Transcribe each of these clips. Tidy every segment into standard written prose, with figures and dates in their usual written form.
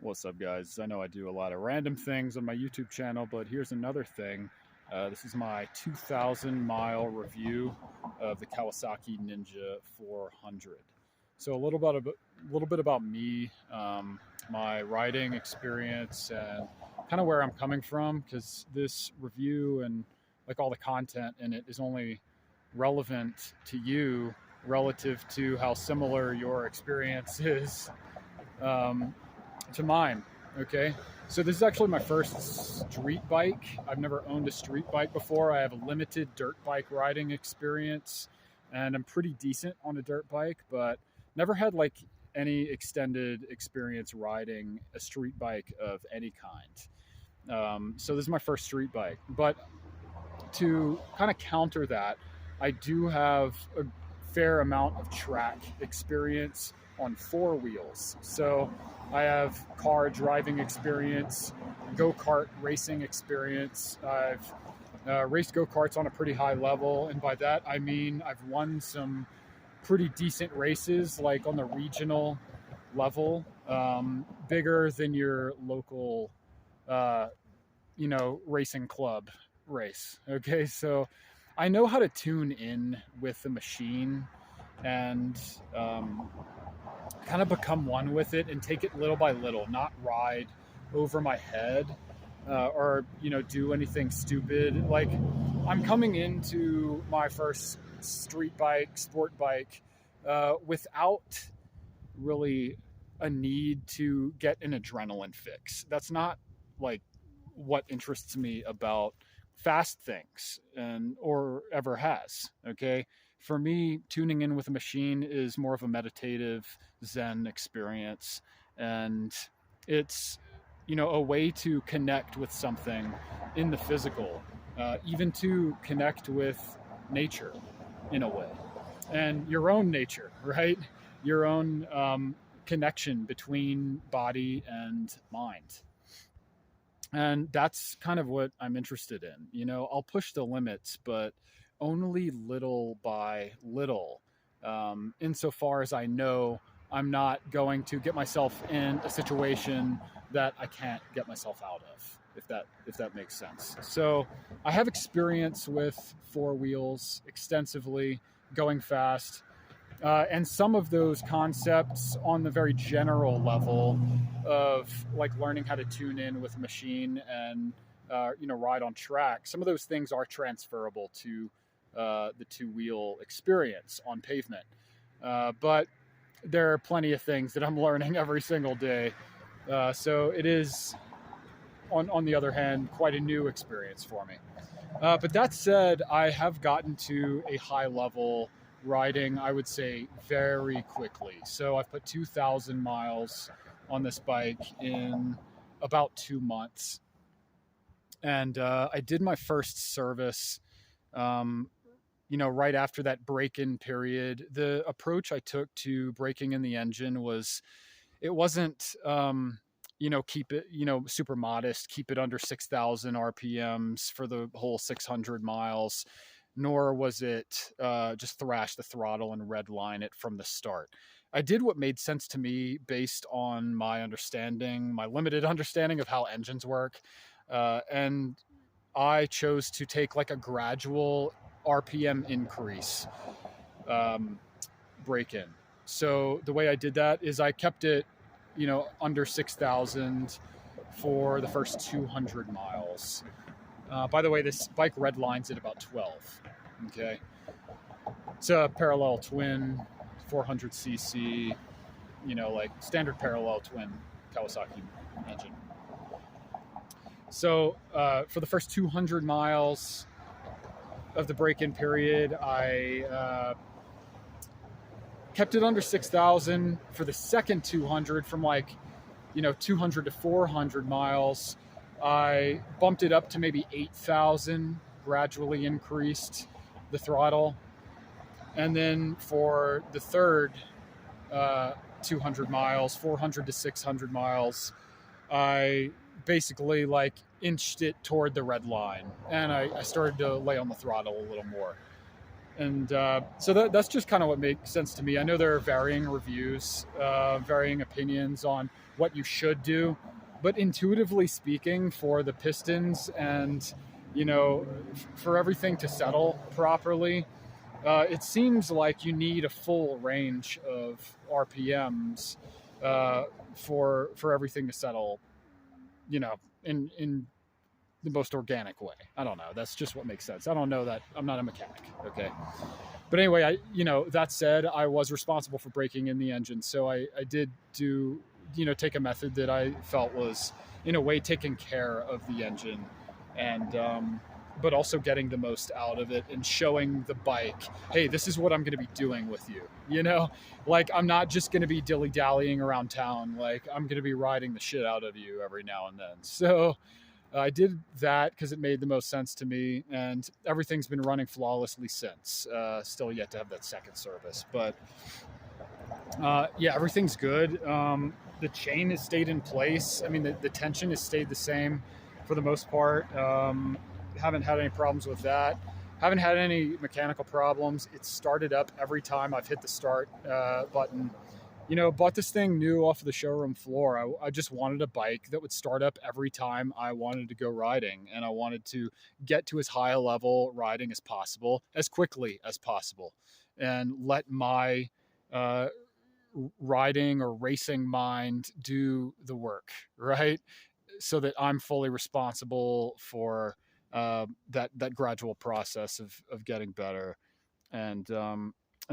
What's up, guys? I know I do a lot of random things on my YouTube channel, but here's another thing. This is my 2,000-mile review of the Kawasaki Ninja 400. So a little bit about me, my riding experience, and kind of where I'm coming from, because this review and like all the content in it is only relevant to you relative to how similar your experience is. Um, to mine. Okay. So this is actually my first street bike. I've never owned a street bike before. I have a limited dirt bike riding experience and I'm pretty decent on a dirt bike, but never had like any extended experience riding a street bike of any kind. So this is my first street bike. But to kind of counter that, I do have a fair amount of track experience on four wheels. So I have car driving experience, go-kart racing experience. I've raced go-karts on a pretty high level. And by that, I mean I've won some pretty decent races, like on the regional level, bigger than your local, racing club race. Okay, so I know how to tune in with the machine and kind of become one with it and take it little by little, not ride over my head or do anything stupid. Like I'm coming into my first street bike, sport bike, without really a need to get an adrenaline fix. That's not like what interests me about fast things and or ever has. Okay, for me, tuning in with a machine is more of a meditative zen experience, and it's a way to connect with something in the physical, even to connect with nature in a way, and your own nature, right? Your own connection between body and mind. And that's kind of what I'm interested in. I'll push the limits, but only little by little. Insofar as I know I'm not going to get myself in a situation that I can't get myself out of, if that makes sense. So I have experience with four wheels extensively, going fast. And some of those concepts on the very general level of like learning how to tune in with a machine and ride on track, some of those things are transferable to the two-wheel experience on pavement. But there are plenty of things that I'm learning every single day. So it is, on the other hand, quite a new experience for me. But that said, I have gotten to a high level riding, I would say, very quickly. So I've put 2,000 miles on this bike in about 2 months. And I did my first service, right after that break-in period. The approach I took to breaking in the engine it wasn't, keep it, super modest, keep it under 6,000 RPMs for the whole 600 miles. Nor was it just thrash the throttle and red line it from the start. I did what made sense to me based on my limited understanding of how engines work. And I chose to take like a gradual RPM increase break in. So the way I did that is I kept it, under 6,000 for the first 200 miles. By the way, this bike red lines at about 12. Okay. It's a parallel twin, 400cc, like standard parallel twin Kawasaki engine. So for the first 200 miles of the break-in period, I kept it under 6,000. For the second 200, from 200 to 400 miles, I bumped it up to maybe 8,000, gradually increased the throttle. And then for the third 200 miles, 400 to 600 miles, I basically inched it toward the red line. And I started to lay on the throttle a little more. And so that's just kind of what makes sense to me. I know there are varying reviews, varying opinions on what you should do, but intuitively speaking, for the pistons and for everything to settle properly, it seems like you need a full range of RPMs uh, for everything to settle, in the most organic way. I don't know. That's just what makes sense. I don't know that. I'm not a mechanic. Okay. But anyway, that said, I was responsible for breaking in the engine. So I did do, take a method that I felt was in a way taking care of the engine and, but also getting the most out of it and showing the bike, hey, this is what I'm going to be doing with you. Like I'm not just going to be dilly dallying around town. Like I'm going to be riding the shit out of you every now and then. So I did that because it made the most sense to me, and everything's been running flawlessly since. Still yet to have that second service, but yeah, everything's good. The chain has stayed in place. I mean, the tension has stayed the same for the most part. Haven't had any problems with that. Haven't had any mechanical problems. It's started up every time I've hit the start button. Bought this thing new off of the showroom floor. I just wanted a bike that would start up every time I wanted to go riding, and I wanted to get to as high a level riding as possible, as quickly as possible, and let my uh, riding or racing mind do the work, right? So that I'm fully responsible for that gradual process of getting better, and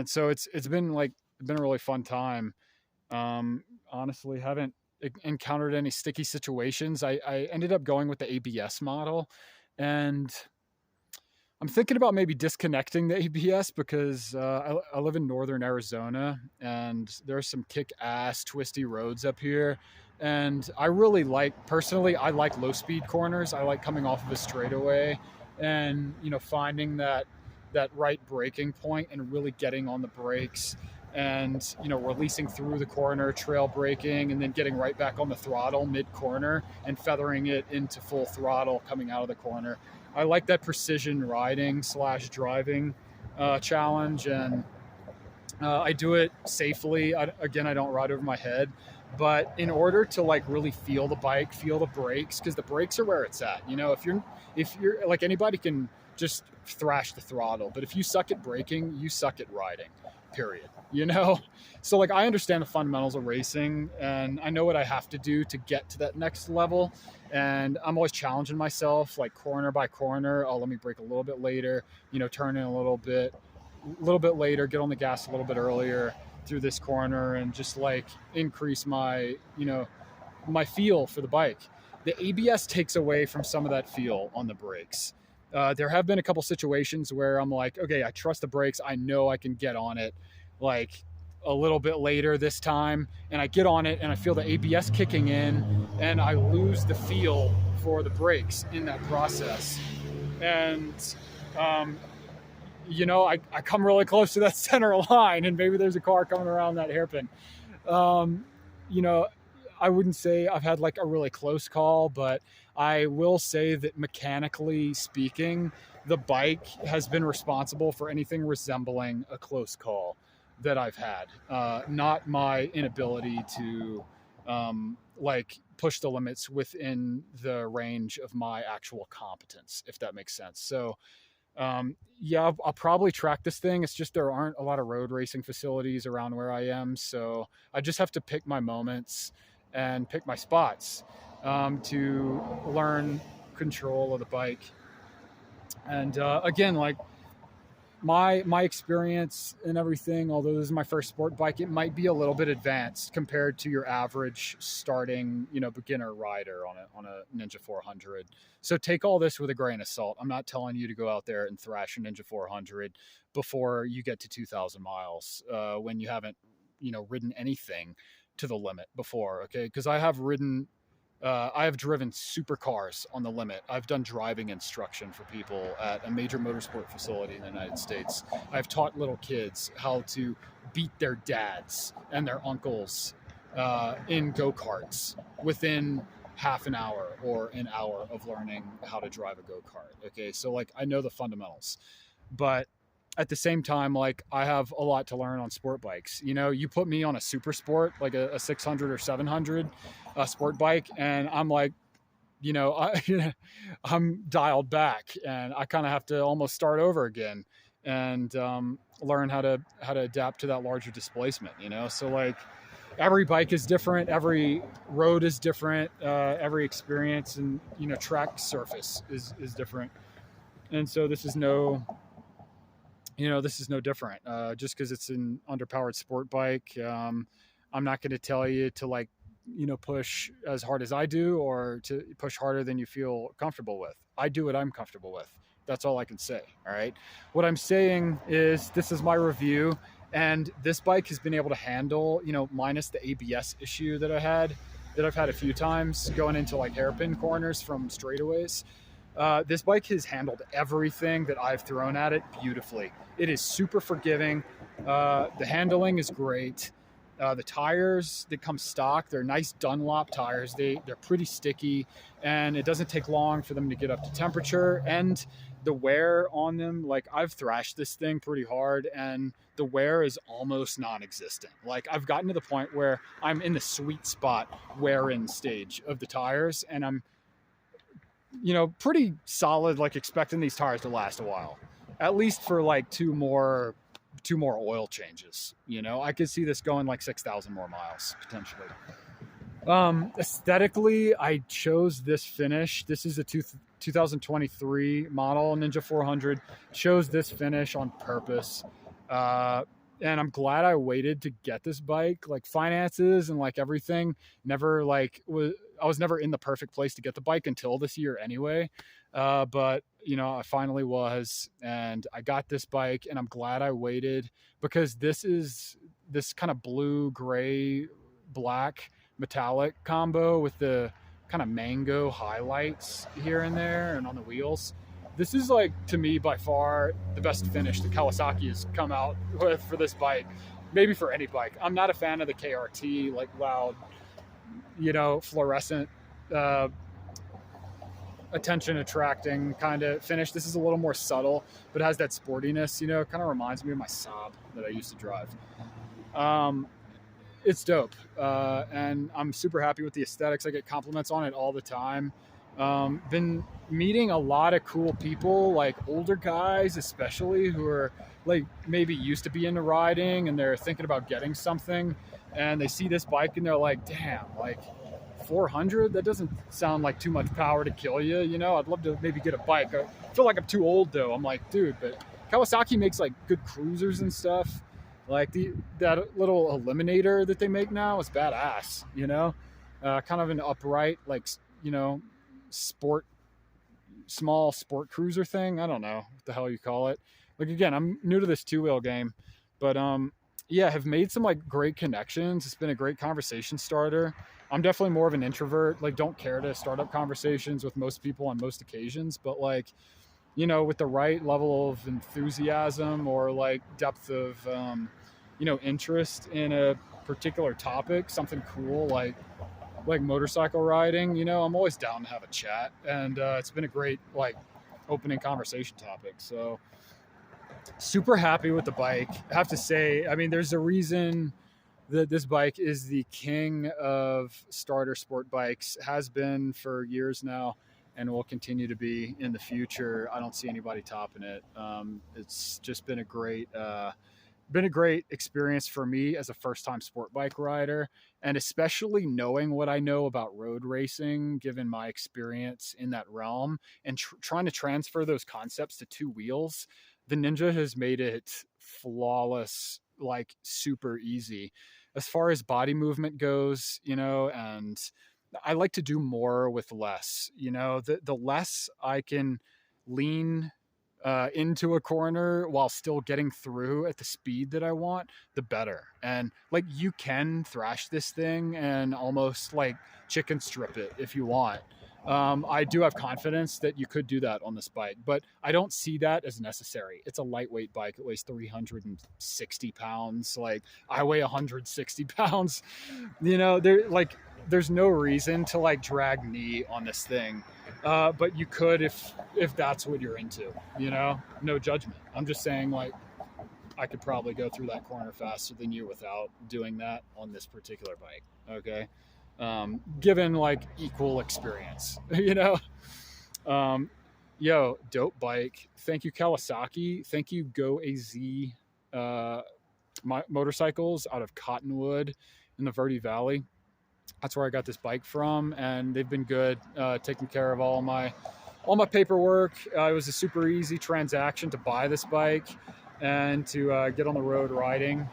so it's been a really fun time. Honestly, haven't encountered any sticky situations. I ended up going with the ABS model, and I'm thinking about maybe disconnecting the ABS because I live in northern Arizona, and there's some kick-ass twisty roads up here. And I really personally, I like low-speed corners. I like coming off of a straightaway and, finding that right braking point and really getting on the brakes and, releasing through the corner, trail braking, and then getting right back on the throttle mid-corner and feathering it into full throttle coming out of the corner. I like that precision riding / driving challenge, and I do it safely. Again, I don't ride over my head, but in order to really feel the bike, feel the brakes, because the brakes are where it's at. If you're like, anybody can just thrash the throttle, but if you suck at braking, you suck at riding. Period. So I understand the fundamentals of racing, and I know what I have to do to get to that next level. And I'm always challenging myself, like corner by corner. Oh, let me brake a little bit later, turn in a little bit later, get on the gas a little bit earlier through this corner, and just increase my, my feel for the bike. The ABS takes away from some of that feel on the brakes. There have been a couple situations where I'm like, okay, I trust the brakes. I know I can get on it a little bit later this time. And I get on it and I feel the ABS kicking in, and I lose the feel for the brakes in that process. And, I come really close to that center line, and maybe there's a car coming around that hairpin. I wouldn't say I've had a really close call, but I will say that mechanically speaking, the bike has been responsible for anything resembling a close call that I've had. Not my inability to push the limits within the range of my actual competence, if that makes sense. So yeah, I'll probably track this thing. It's just there aren't a lot of road racing facilities around where I am, so I just have to pick my moments and pick my spots to learn control of the bike. And again, my experience and everything, although this is my first sport bike, it might be a little bit advanced compared to your average starting, beginner rider on a Ninja 400. So take all this with a grain of salt. I'm not telling you to go out there and thrash a Ninja 400 before you get to 2,000 miles when you haven't, ridden anything to the limit before. Okay, because I have driven supercars on the limit. I've done driving instruction for people at a major motorsport facility in the United States. I've taught little kids how to beat their dads and their uncles in go-karts within half an hour or an hour of learning how to drive a go-kart. Okay, so I know the fundamentals, but at the same time, like I have a lot to learn on sport bikes. You know, you put me on a super sport, like a 600 or 700 sport bike, and I'm like, you know, I'm dialed back, and I kind of have to almost start over again and learn how to adapt to that larger displacement. You know, so like every bike is different, every road is different, every experience and track surface is different, and so this is no different. Just because it's an underpowered sport bike, I'm not going to tell you to like, push as hard as I do or to push harder than you feel comfortable with. I do what I'm comfortable with. That's all I can say. All right. What I'm saying is this is my review, and this bike has been able to handle, minus the ABS issue that I've had a few times going into like hairpin corners from straightaways. This bike has handled everything that I've thrown at it beautifully. It is super forgiving. The handling is great. The tires that come stock, they're nice Dunlop tires. They're pretty sticky, and it doesn't take long for them to get up to temperature. And the wear on them, like I've thrashed this thing pretty hard, and the wear is almost non-existent. Like I've gotten to the point where I'm in the sweet spot wear-in stage of the tires, and I'm pretty solid, like expecting these tires to last a while, at least for like two more oil changes. I could see this going like 6,000 more miles potentially. Aesthetically, I chose this finish. This is a 2023 model Ninja 400. Chose this finish on purpose. And I'm glad I waited to get this bike. Like finances and like everything I was never in the perfect place to get the bike until this year anyway. But I finally was, and I got this bike, and I'm glad I waited, because this is this kind of blue, gray, black metallic combo with the kind of mango highlights here and there and on the wheels. This is like, to me, by far the best finish that Kawasaki has come out with for this bike, maybe for any bike. I'm not a fan of the KRT, like loud, fluorescent, attention attracting kind of finish. This is a little more subtle, but has that sportiness, kind of reminds me of my Saab that I used to drive. It's dope. And I'm super happy with the aesthetics. I get compliments on it all the time. Been meeting a lot of cool people, like older guys, especially, who are like maybe used to be into riding and they're thinking about getting something, and they see this bike and they're like, damn, like 400, that doesn't sound like too much power to kill you. I'd love to maybe get a bike. I feel like I'm too old though. I'm like, dude, but Kawasaki makes like good cruisers and stuff. Like that little Eliminator that they make now is badass, kind of an upright, like, small sport cruiser thing. I don't know what the hell you call it. Like, again, I'm new to this two-wheel game, but have made some like great connections. It's been a great conversation starter. I'm definitely more of an introvert, like don't care to start up conversations with most people on most occasions, but like, with the right level of enthusiasm or like depth of, interest in a particular topic, something cool, like motorcycle riding, I'm always down to have a chat. And it's been a great like opening conversation topic. So super happy with the bike. I have to say, I mean, there's a reason that this bike is the king of starter sport bikes, has been for years now, and will continue to be in the future. I don't see anybody topping it. It's just been a great experience for me as a first-time sport bike rider, and especially knowing what I know about road racing, given my experience in that realm, and trying to transfer those concepts to two wheels. The Ninja has made it flawless, like super easy as far as body movement goes, and I like to do more with less. The less I can lean into a corner while still getting through at the speed that I want, the better. And like, you can thrash this thing and almost like chicken strip it if you want. I do have confidence that you could do that on this bike, but I don't see that as necessary. It's a lightweight bike. It weighs 360 pounds. Like, I weigh 160 pounds. There's no reason to like drag knee on this thing. But you could if that's what you're into, no judgment. I'm just saying, like, I could probably go through that corner faster than you without doing that on this particular bike. Okay. Given like equal experience, you know? Um, yo, dope bike. Thank you, Kawasaki. Thank you, Go AZ uh, motorcycles out of Cottonwood in the Verde Valley. That's where I got this bike from, and they've been good, taking care of all my paperwork. It was a super easy transaction to buy this bike and to get on the road riding.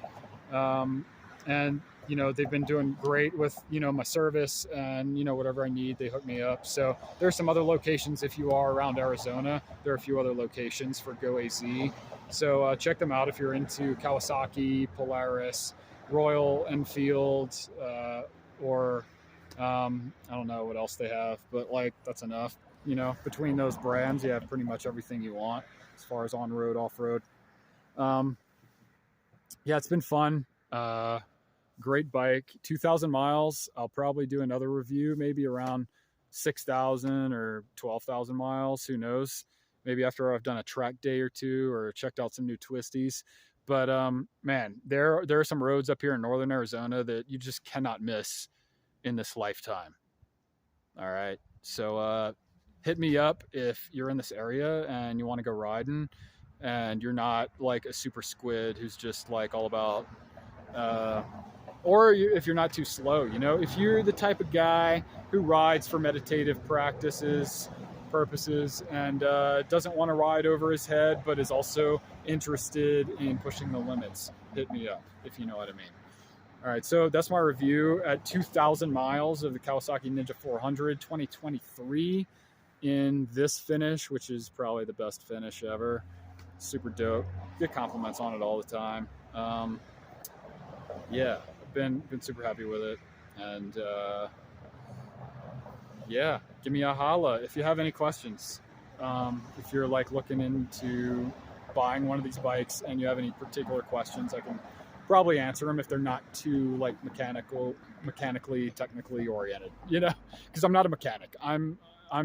And they've been doing great with my service, and whatever I need, they hook me up. So there's some other locations if you are around Arizona. There are a few other locations for Go AZ. So check them out if you're into Kawasaki, Polaris, Royal Enfield, or I don't know what else they have, but like that's enough. Between those brands, you have pretty much everything you want as far as on road, off road. Yeah, it's been fun. Great bike. 2,000 miles. I'll probably do another review, maybe around 6,000 or 12,000 miles. Who knows? Maybe after I've done a track day or two or checked out some new twisties. But man, there are some roads up here in northern Arizona that you just cannot miss in this lifetime. All right. So hit me up if you're in this area and you want to go riding and you're not like a super squid who's just like all about if you're not too slow, if you're the type of guy who rides for meditative purposes and doesn't want to ride over his head, but is also interested in pushing the limits, hit me up, if you know what I mean. All right, so that's my review at 2,000 miles of the Kawasaki Ninja 400 2023 in this finish, which is probably the best finish ever. Super dope. Get compliments on it all the time. Yeah, I've been super happy with it. And yeah, give me a holla if you have any questions. If you're like looking into buying one of these bikes and you have any particular questions, I can probably answer them if they're not too like mechanically, technically oriented, because I'm not a mechanic. I'm a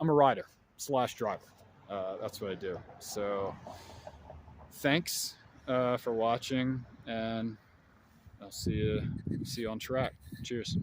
rider / driver. That's what I do. So thanks for watching, and I'll see you on track. Cheers.